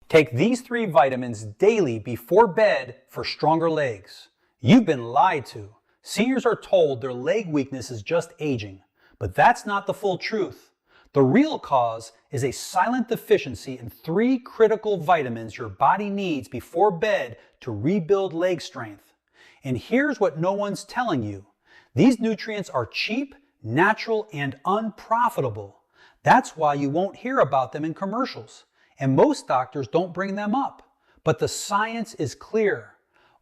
Take these 3 vitamins daily before bed for stronger legs. You've been lied to. Seniors are told their leg weakness is just aging, but that's not the full truth. The real cause is a silent deficiency in 3 critical vitamins your body needs before bed to rebuild leg strength. And here's what no one's telling you. These nutrients are cheap, natural, and unprofitable. That's why you won't hear about them in commercials. And most doctors don't bring them up. But the science is clear.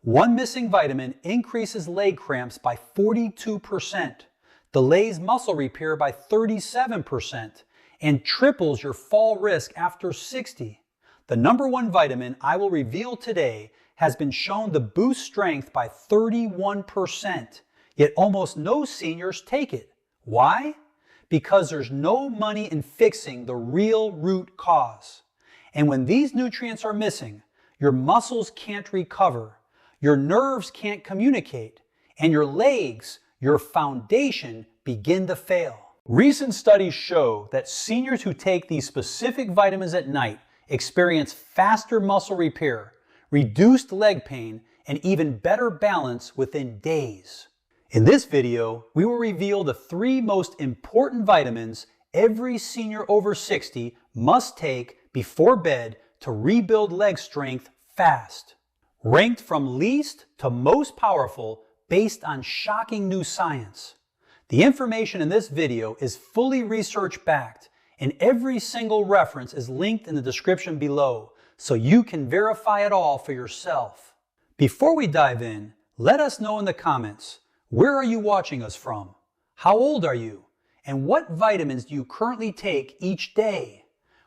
One missing vitamin increases leg cramps by 42%, delays muscle repair by 37%, and triples your fall risk after 60. The number 1 vitamin I will reveal today has been shown to boost strength by 31%, yet almost no seniors take it. Why? Because there's no money in fixing the real root cause. And when these nutrients are missing, your muscles can't recover, your nerves can't communicate, and your legs, your foundation, begin to fail. Recent studies show that seniors who take these specific vitamins at night experience faster muscle repair, reduced leg pain, and even better balance within days. In this video, we will reveal the 3 most important vitamins every senior over 60 must take before bed to rebuild leg strength fast. Ranked from least to most powerful based on shocking new science. The information in this video is fully research-backed, and every single reference is linked in the description below, so you can verify it all for yourself. Before we dive in, let us know in the comments, where are you watching us from? How old are you? And what vitamins do you currently take each day?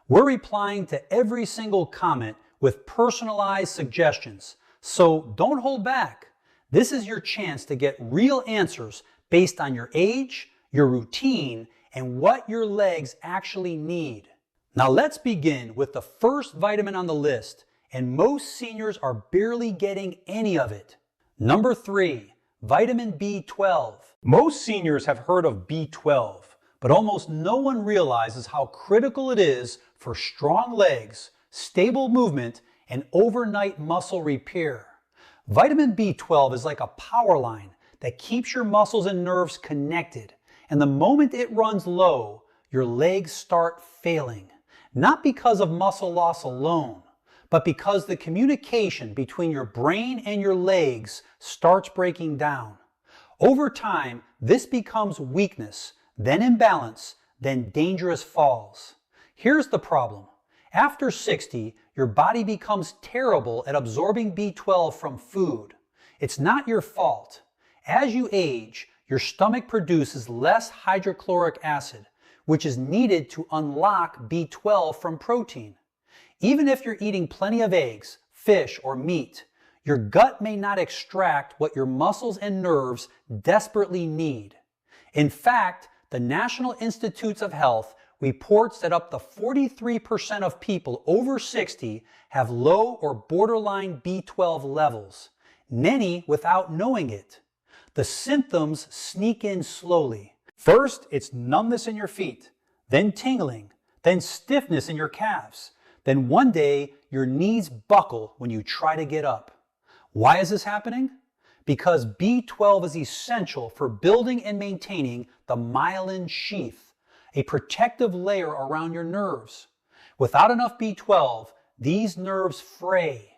We're replying to every single comment with personalized suggestions, so don't hold back. This is your chance to get real answers based on your age, your routine, and what your legs actually need. Now let's begin with the first vitamin on the list, and most seniors are barely getting any of it. Number 3, vitamin B12. Most seniors have heard of B12, but almost no one realizes how critical it is for strong legs, stable movement, and overnight muscle repair. Vitamin B12 is like a power line that keeps your muscles and nerves connected, and the moment it runs low, your legs start failing. Not because of muscle loss alone, but because the communication between your brain and your legs starts breaking down. Over time, this becomes weakness, then imbalance, then dangerous falls. Here's the problem. After 60, your body becomes terrible at absorbing B12 from food. It's not your fault. As you age, your stomach produces less hydrochloric acid, which is needed to unlock B12 from protein. Even if you're eating plenty of eggs, fish, or meat, your gut may not extract what your muscles and nerves desperately need. In fact, the National Institutes of Health reports that up to 43% of people over 60 have low or borderline B12 levels, many without knowing it. The symptoms sneak in slowly. First, it's numbness in your feet, then tingling, then stiffness in your calves. Then one day, your knees buckle when you try to get up. Why is this happening? Because B12 is essential for building and maintaining the myelin sheath, a protective layer around your nerves. Without enough B12, these nerves fray.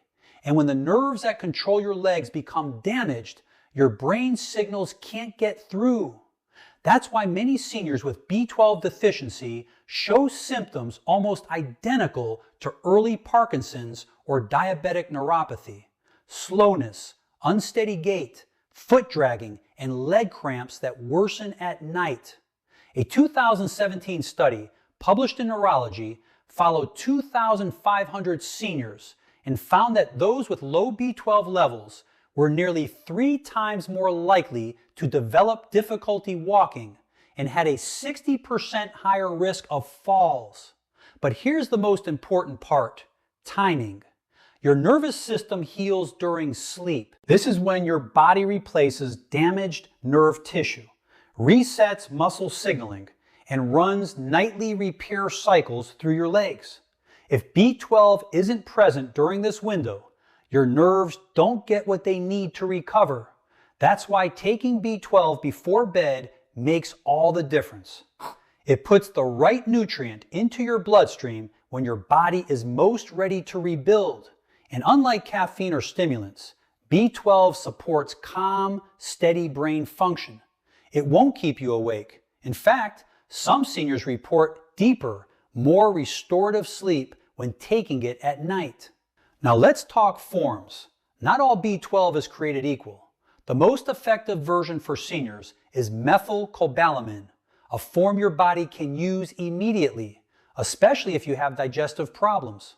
And when the nerves that control your legs become damaged, your brain signals can't get through. That's why many seniors with B12 deficiency show symptoms almost identical to early Parkinson's or diabetic neuropathy. Slowness, unsteady gait, foot dragging, and leg cramps that worsen at night. A 2017 study published in Neurology followed 2,500 seniors and found that those with low B12 levels were nearly 3 times more likely to develop difficulty walking and had a 60% higher risk of falls. But here's the most important part: timing. Your nervous system heals during sleep. This is when your body replaces damaged nerve tissue, resets muscle signaling, and runs nightly repair cycles through your legs. If B12 isn't present during this window, your nerves don't get what they need to recover. That's why taking B12 before bed makes all the difference. It puts the right nutrient into your bloodstream when your body is most ready to rebuild. And unlike caffeine or stimulants, B12 supports calm, steady brain function. It won't keep you awake. In fact, some seniors report deeper, more restorative sleep when taking it at night. Now let's talk forms. Not all B12 is created equal. The most effective version for seniors is methylcobalamin, a form your body can use immediately, especially if you have digestive problems.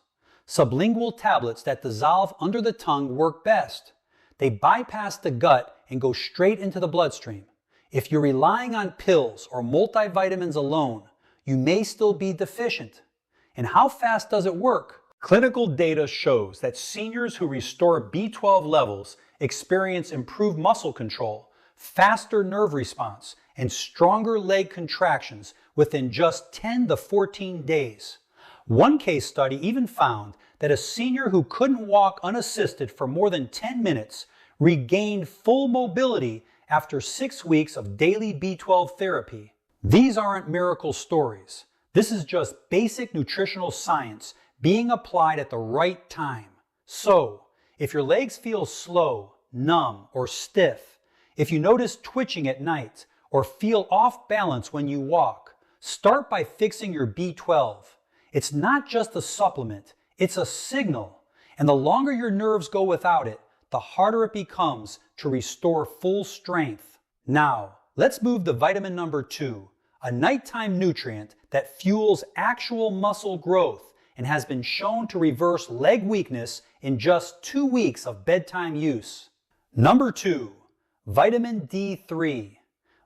Sublingual tablets that dissolve under the tongue work best. They bypass the gut and go straight into the bloodstream. If you're relying on pills or multivitamins alone, you may still be deficient. And how fast does it work? Clinical data shows that seniors who restore B12 levels experience improved muscle control, faster nerve response, and stronger leg contractions within just 10 to 14 days. One case study even found that a senior who couldn't walk unassisted for more than 10 minutes regained full mobility after 6 weeks of daily B12 therapy. These aren't miracle stories. This is just basic nutritional science being applied at the right time. So, if your legs feel slow, numb, or stiff, if you notice twitching at night, or feel off balance when you walk, start by fixing your B12. It's not just a supplement, it's a signal. And the longer your nerves go without it, the harder it becomes to restore full strength. Now, let's move to vitamin number 2, a nighttime nutrient that fuels actual muscle growth and has been shown to reverse leg weakness in just 2 weeks of bedtime use. Number 2, vitamin D3.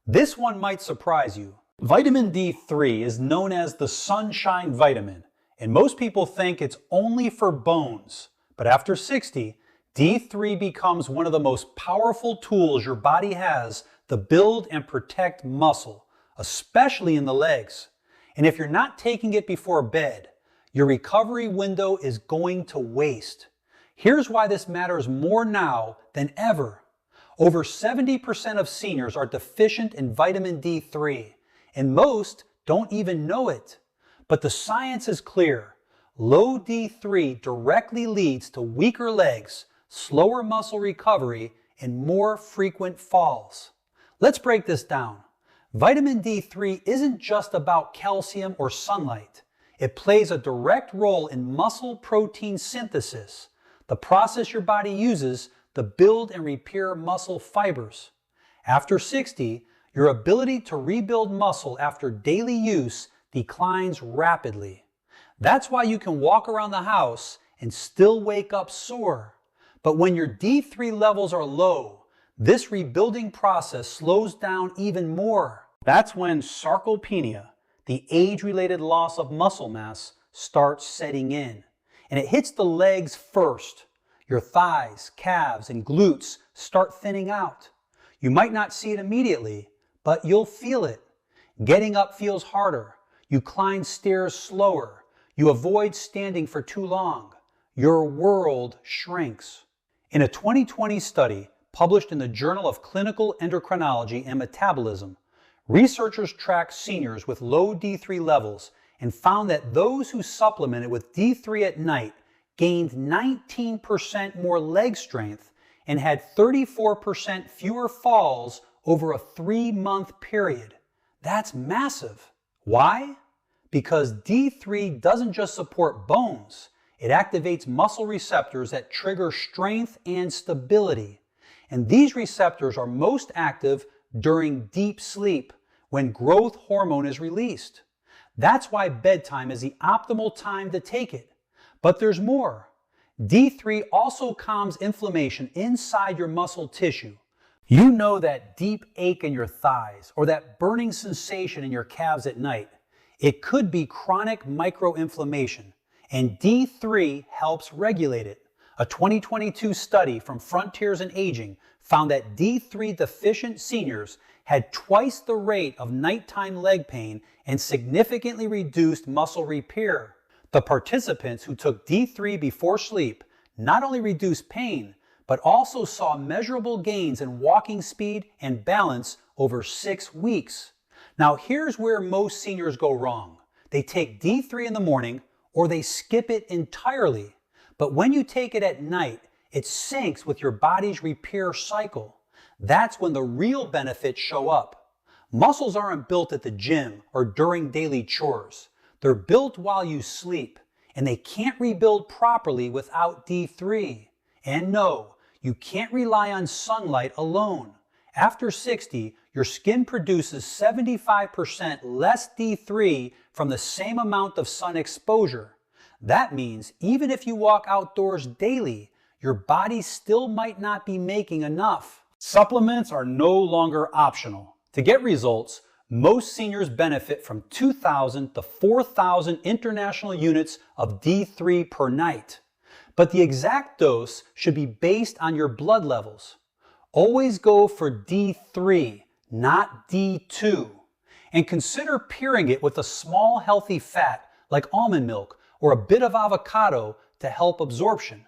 This one might surprise you. Vitamin D3 is known as the sunshine vitamin, and most people think it's only for bones. But after 60, D3 becomes one of the most powerful tools your body has to build and protect muscle, especially in the legs. And if you're not taking it before bed, your recovery window is going to waste. Here's why this matters more now than ever. Over 70% of seniors are deficient in vitamin D3, and most don't even know it. But the science is clear. Low D3 directly leads to weaker legs, slower muscle recovery, and more frequent falls. Let's break this down. Vitamin D3 isn't just about calcium or sunlight. It plays a direct role in muscle protein synthesis, the process your body uses to build and repair muscle fibers. After 60, your ability to rebuild muscle after daily use declines rapidly. That's why you can walk around the house and still wake up sore. But when your D3 levels are low, this rebuilding process slows down even more. That's when sarcopenia, the age-related loss of muscle mass, starts setting in. And it hits the legs first. Your thighs, calves, and glutes start thinning out. You might not see it immediately, but you'll feel it. Getting up feels harder. You climb stairs slower. You avoid standing for too long. Your world shrinks. In a 2020 study published in the Journal of Clinical Endocrinology and Metabolism, researchers tracked seniors with low D3 levels and found that those who supplemented with D3 at night gained 19% more leg strength and had 34% fewer falls over a 3-month period. That's massive. Why? Because D3 doesn't just support bones, it activates muscle receptors that trigger strength and stability. And these receptors are most active during deep sleep, when growth hormone is released. That's why bedtime is the optimal time to take it. But there's more. D3 also calms inflammation inside your muscle tissue. You know that deep ache in your thighs or that burning sensation in your calves at night. It could be chronic microinflammation, and D3 helps regulate it. A 2022 study from Frontiers in Aging found that D3 deficient seniors had twice the rate of nighttime leg pain and significantly reduced muscle repair. The participants who took D3 before sleep not only reduced pain, but also saw measurable gains in walking speed and balance over 6 weeks. Now here's where most seniors go wrong. They take D3 in the morning or they skip it entirely. But when you take it at night, it syncs with your body's repair cycle. That's when the real benefits show up. Muscles aren't built at the gym or during daily chores. They're built while you sleep, and they can't rebuild properly without D3. And no, you can't rely on sunlight alone. After 60, your skin produces 75% less D3 from the same amount of sun exposure. That means even if you walk outdoors daily, your body still might not be making enough. Supplements are no longer optional. To get results, most seniors benefit from 2,000 to 4,000 international units of D3 per night. But the exact dose should be based on your blood levels. Always go for D3, not D2. And consider pairing it with a small healthy fat like almond milk or a bit of avocado to help absorption.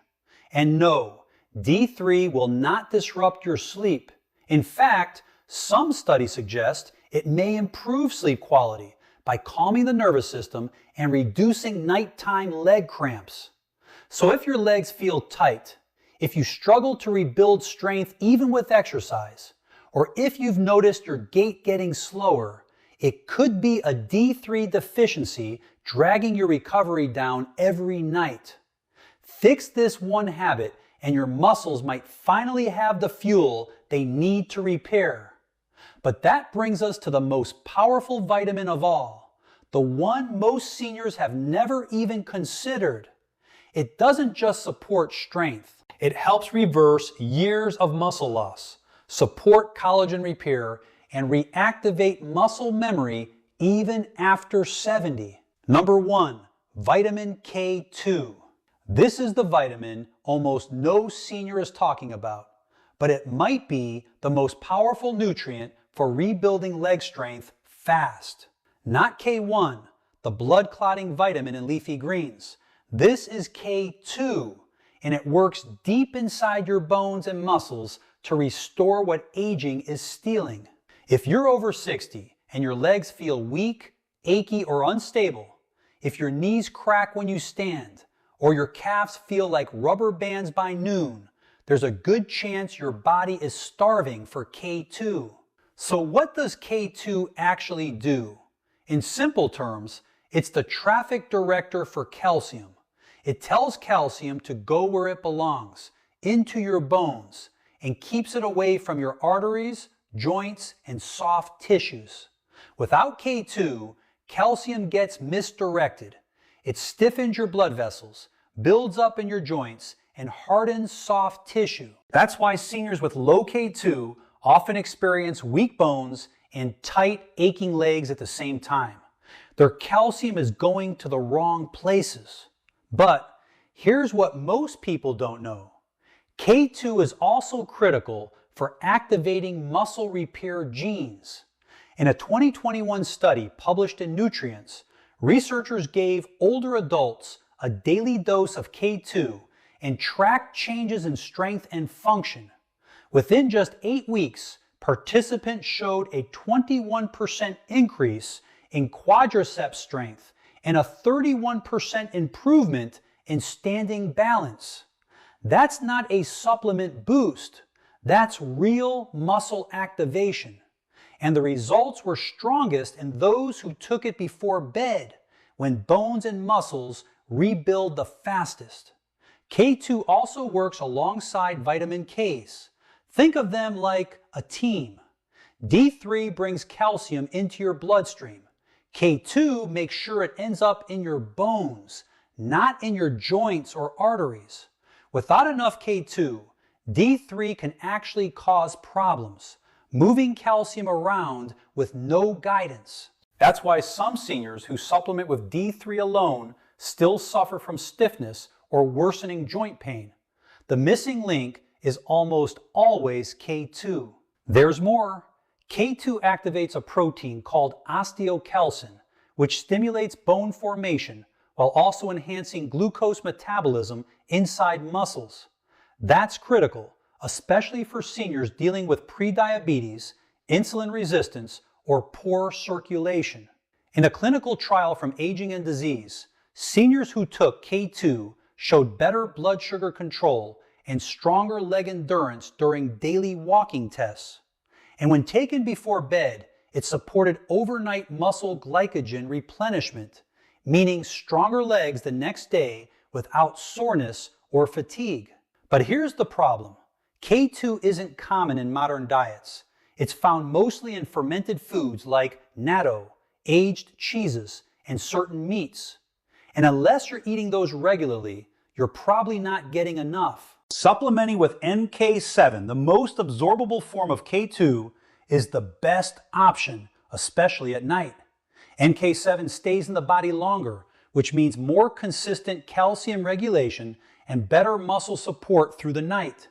And no, D3 will not disrupt your sleep. In fact, some studies suggest it may improve sleep quality by calming the nervous system and reducing nighttime leg cramps. So if your legs feel tight, if you struggle to rebuild strength even with exercise, or if you've noticed your gait getting slower, it could be a D3 deficiency dragging your recovery down every night. Fix this one habit and your muscles might finally have the fuel they need to repair. But that brings us to the most powerful vitamin of all, the one most seniors have never even considered. It doesn't just support strength. It helps reverse years of muscle loss, support collagen repair, and reactivate muscle memory even after 70. Number 1, vitamin K2. This is the vitamin almost no senior is talking about, but it might be the most powerful nutrient for rebuilding leg strength fast. Not K1, the blood clotting vitamin in leafy greens. This is K2, and it works deep inside your bones and muscles to restore what aging is stealing. If you're over 60 and your legs feel weak, achy, or unstable, if your knees crack when you stand, or your calves feel like rubber bands by noon, there's a good chance your body is starving for K2. So what does K2 actually do? In simple terms, it's the traffic director for calcium. It tells calcium to go where it belongs, into your bones, and keeps it away from your arteries, joints, and soft tissues. Without K2, calcium gets misdirected. It stiffens your blood vessels, builds up in your joints, and hardens soft tissue. That's why seniors with low K2 often experience weak bones and tight, aching legs at the same time. Their calcium is going to the wrong places. But here's what most people don't know. K2 is also critical for activating muscle repair genes. In a 2021 study published in Nutrients, researchers gave older adults a daily dose of K2 and tracked changes in strength and function. Within just 8 weeks, participants showed a 21% increase in quadriceps strength and a 31% improvement in standing balance. That's not a supplement boost. That's real muscle activation. And the results were strongest in those who took it before bed, when bones and muscles rebuild the fastest. K2 also works alongside vitamin Ks. Think of them like a team. D3 brings calcium into your bloodstream. K2 makes sure it ends up in your bones, not in your joints or arteries. Without enough K2, D3 can actually cause problems, moving calcium around with no guidance. That's why some seniors who supplement with D3 alone still suffer from stiffness or worsening joint pain. The missing link is almost always K2. There's more. K2 activates a protein called osteocalcin, which stimulates bone formation while also enhancing glucose metabolism inside muscles. That's critical, especially for seniors dealing with prediabetes, insulin resistance, or poor circulation. In a clinical trial from Aging and Disease, seniors who took K2 showed better blood sugar control and stronger leg endurance during daily walking tests. And when taken before bed, it supported overnight muscle glycogen replenishment, meaning stronger legs the next day without soreness or fatigue. But here's the problem. K2 isn't common in modern diets. It's found mostly in fermented foods like natto, aged cheeses, and certain meats. And unless you're eating those regularly, you're probably not getting enough. Supplementing with NK7, the most absorbable form of K2, is the best option, especially at night. NK7 stays in the body longer, which means more consistent calcium regulation and better muscle support through the night.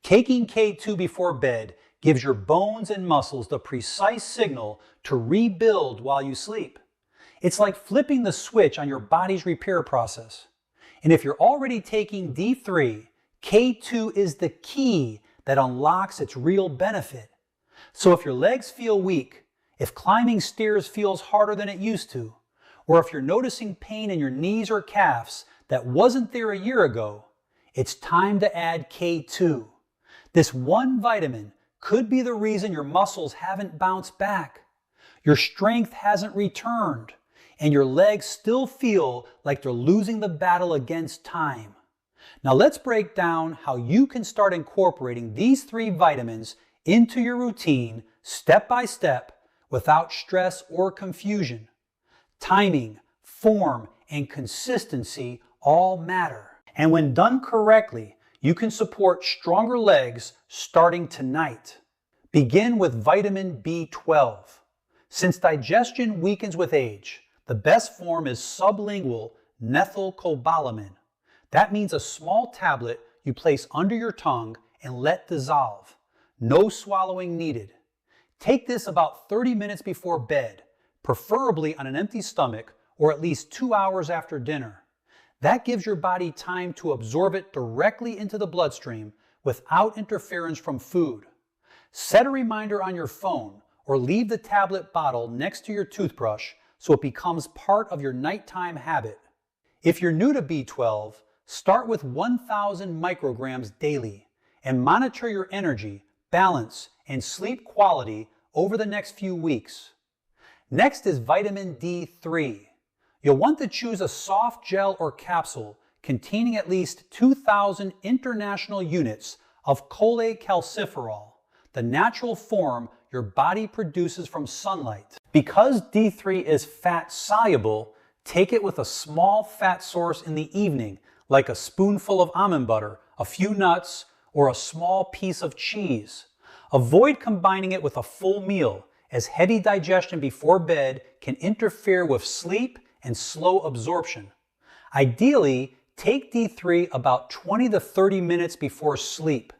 Taking K2 before bed gives your bones and muscles the precise signal to rebuild while you sleep. It's like flipping the switch on your body's repair process. And if you're already taking D3, K2 is the key that unlocks its real benefit. So if your legs feel weak, if climbing stairs feels harder than it used to, or if you're noticing pain in your knees or calves that wasn't there a year ago, it's time to add K2. This one vitamin could be the reason your muscles haven't bounced back, your strength hasn't returned, and your legs still feel like they're losing the battle against time. Now let's break down how you can start incorporating these 3 vitamins into your routine step by step without stress or confusion. Timing, form, and consistency all matter. And when done correctly, you can support stronger legs starting tonight. Begin with vitamin B12. Since digestion weakens with age, the best form is sublingual methylcobalamin. That means a small tablet you place under your tongue and let dissolve. No swallowing needed. Take this about 30 minutes before bed, preferably on an empty stomach or at least 2 hours after dinner. That gives your body time to absorb it directly into the bloodstream without interference from food. Set a reminder on your phone or leave the tablet bottle next to your toothbrush so it becomes part of your nighttime habit. If you're new to B12, start with 1,000 micrograms daily and monitor your energy, balance, and sleep quality over the next few weeks. Next is vitamin D3. You'll want to choose a soft gel or capsule containing at least 2,000 international units of cholecalciferol, the natural form your body produces from sunlight. Because D3 is fat soluble, take it with a small fat source in the evening, like a spoonful of almond butter, a few nuts, or a small piece of cheese. Avoid combining it with a full meal, as heavy digestion before bed can interfere with sleep and slow absorption. Ideally, take D3 about 20 to 30 minutes before sleep.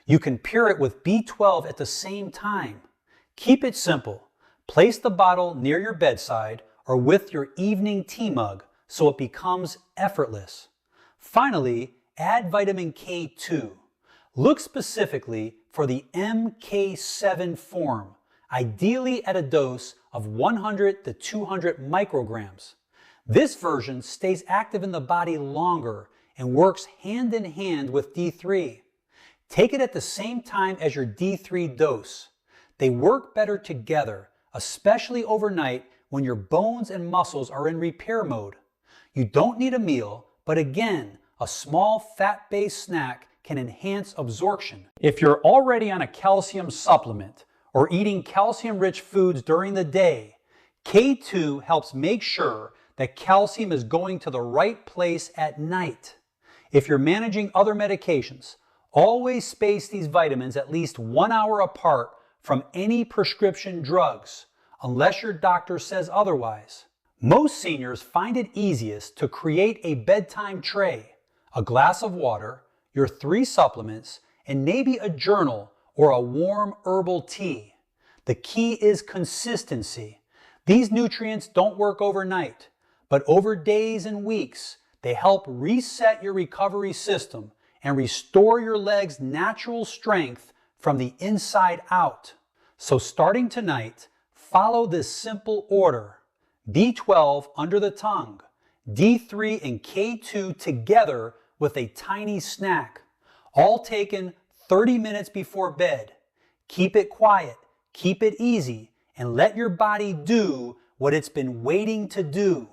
You can pair it with B12 at the same time. Keep it simple. Place the bottle near your bedside or with your evening tea mug so it becomes effortless. Finally, add vitamin K2. Look specifically for the MK7 form, ideally at a dose of 100 to 200 micrograms. This version stays active in the body longer and works hand in hand with D3. Take it at the same time as your D3 dose. They work better together, especially overnight when your bones and muscles are in repair mode. You don't need a meal, but again, a small fat-based snack can enhance absorption. If you're already on a calcium supplement or eating calcium-rich foods during the day, K2 helps make sure that calcium is going to the right place at night. If you're managing other medications, always space these vitamins at least 1 hour apart from any prescription drugs, unless your doctor says otherwise. Most seniors find it easiest to create a bedtime tray, a glass of water, your 3 supplements, and maybe a journal or a warm herbal tea. The key is consistency. These nutrients don't work overnight, but over days and weeks, they help reset your recovery system and restore your leg's natural strength from the inside out. So starting tonight, follow this simple order. B12 under the tongue, D3 and K2 together with a tiny snack, all taken 30 minutes before bed. Keep it quiet, keep it easy, and let your body do what it's been waiting to do.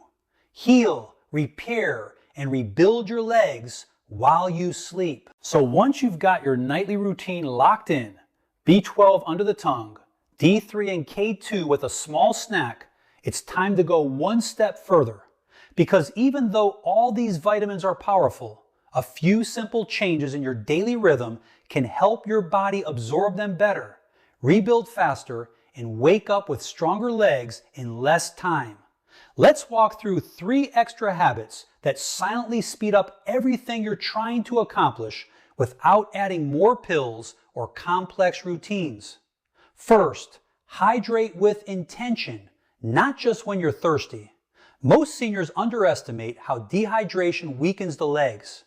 Heal, repair, and rebuild your legs while you sleep. So once you've got your nightly routine locked in, B12 under the tongue, D3 and K2 with a small snack, it's time to go one step further. Because even though all these vitamins are powerful, a few simple changes in your daily rhythm can help your body absorb them better, rebuild faster, and wake up with stronger legs in less time. Let's walk through 3 extra habits that silently speed up everything you're trying to accomplish without adding more pills or complex routines. First, hydrate with intention, not just when you're thirsty. Most seniors underestimate how dehydration weakens the legs.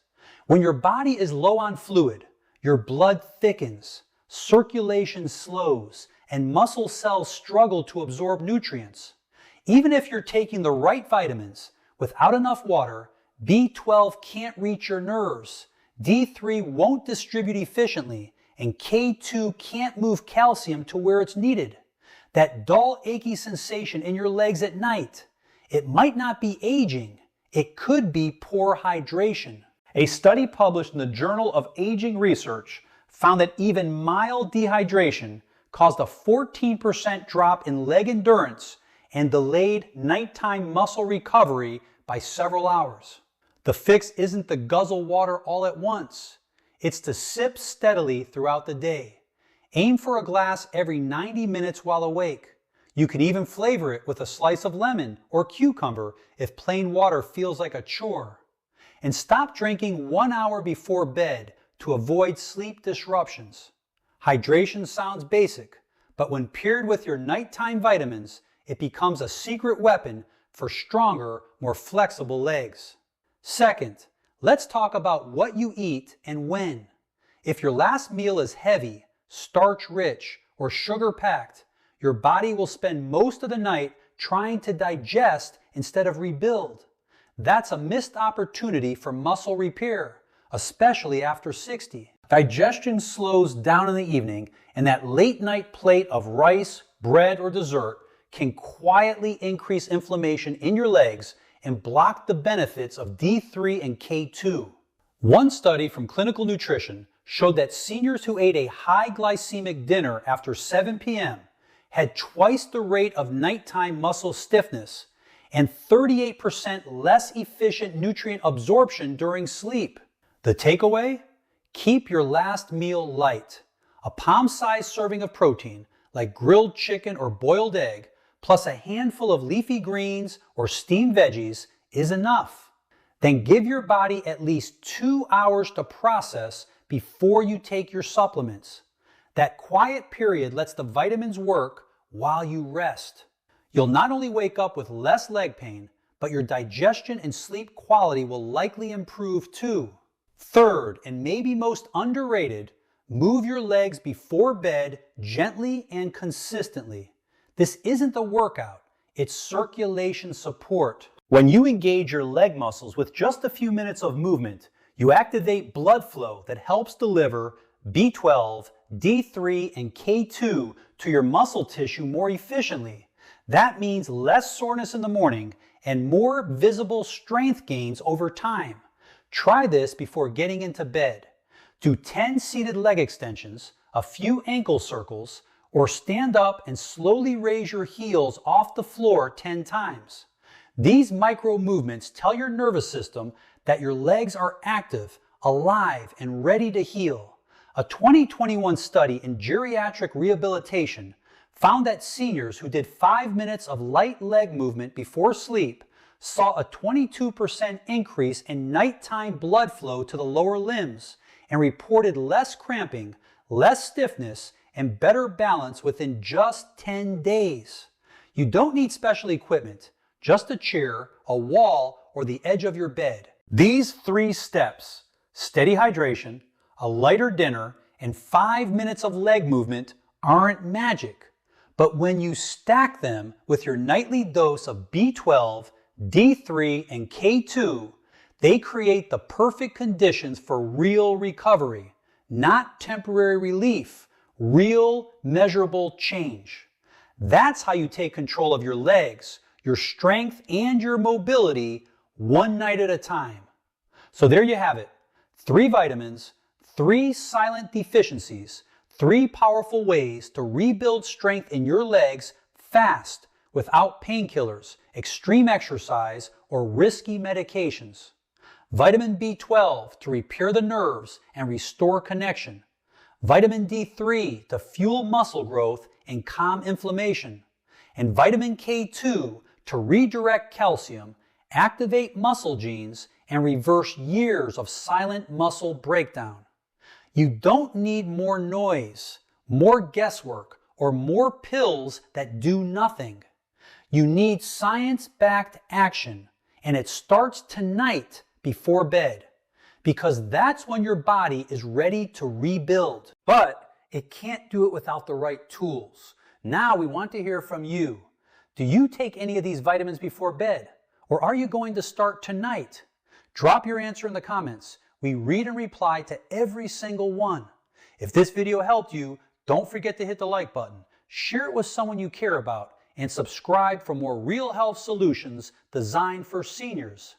When your body is low on fluid, your blood thickens, circulation slows, and muscle cells struggle to absorb nutrients. Even if you're taking the right vitamins, without enough water, B12 can't reach your nerves, D3 won't distribute efficiently, and K2 can't move calcium to where it's needed. That dull, achy sensation in your legs at night, it might not be aging, it could be poor hydration. A study published in the Journal of Aging Research found that even mild dehydration caused a 14% drop in leg endurance and delayed nighttime muscle recovery by several hours. The fix isn't to guzzle water all at once. It's to sip steadily throughout the day. Aim for a glass every 90 minutes while awake. You can even flavor it with a slice of lemon or cucumber if plain water feels like a chore. And stop drinking 1 hour before bed to avoid sleep disruptions. Hydration sounds basic, but when paired with your nighttime vitamins, it becomes a secret weapon for stronger, more flexible legs. Second, let's talk about what you eat and when. If your last meal is heavy, starch-rich, or sugar-packed, your body will spend most of the night trying to digest instead of rebuild. That's a missed opportunity for muscle repair, especially after 60. Digestion slows down in the evening, and that late-night plate of rice, bread, or dessert can quietly increase inflammation in your legs and block the benefits of D3 and K2. One study from Clinical Nutrition showed that seniors who ate a high glycemic dinner after 7 p.m. had twice the rate of nighttime muscle stiffness and 38% less efficient nutrient absorption during sleep. The takeaway? Keep your last meal light. A palm-sized serving of protein, like grilled chicken or boiled egg, plus a handful of leafy greens or steamed veggies is enough. Then give your body at least 2 hours to process before you take your supplements. That quiet period lets the vitamins work while you rest. You'll not only wake up with less leg pain, but your digestion and sleep quality will likely improve too. Third, and maybe most underrated, move your legs before bed gently and consistently. This isn't a workout, it's circulation support. When you engage your leg muscles with just a few minutes of movement, you activate blood flow that helps deliver B12, D3, and K2 to your muscle tissue more efficiently. That means less soreness in the morning and more visible strength gains over time. Try this before getting into bed. Do 10 seated leg extensions, a few ankle circles, or stand up and slowly raise your heels off the floor 10 times. These micro movements tell your nervous system that your legs are active, alive, and ready to heal. A 2021 study in geriatric rehabilitation found that seniors who did 5 minutes of light leg movement before sleep saw a 22% increase in nighttime blood flow to the lower limbs and reported less cramping, less stiffness, and better balance within just 10 days. You don't need special equipment, just a chair, a wall, or the edge of your bed. These 3 steps, steady hydration, a lighter dinner, and 5 minutes of leg movement, aren't magic. But when you stack them with your nightly dose of B12, D3, and K2, they create the perfect conditions for real recovery, not temporary relief, real measurable change. That's how you take control of your legs, your strength, and your mobility one night at a time. So there you have it. 3 vitamins, 3 silent deficiencies, 3 powerful ways to rebuild strength in your legs fast without painkillers, extreme exercise, or risky medications. Vitamin B12 to repair the nerves and restore connection. Vitamin D3 to fuel muscle growth and calm inflammation. And vitamin K2 to redirect calcium, activate muscle genes, and reverse years of silent muscle breakdown. You don't need more noise, more guesswork, or more pills that do nothing. You need science-backed action, and it starts tonight before bed, because that's when your body is ready to rebuild. But it can't do it without the right tools. Now we want to hear from you. Do you take any of these vitamins before bed? Or are you going to start tonight? Drop your answer in the comments. We read and reply to every single one. If this video helped you, don't forget to hit the like button, share it with someone you care about, and subscribe for more real health solutions designed for seniors.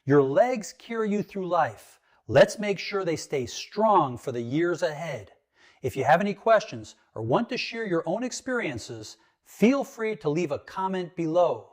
Your legs carry you through life. Let's make sure they stay strong for the years ahead. If you have any questions or want to share your own experiences, feel free to leave a comment below.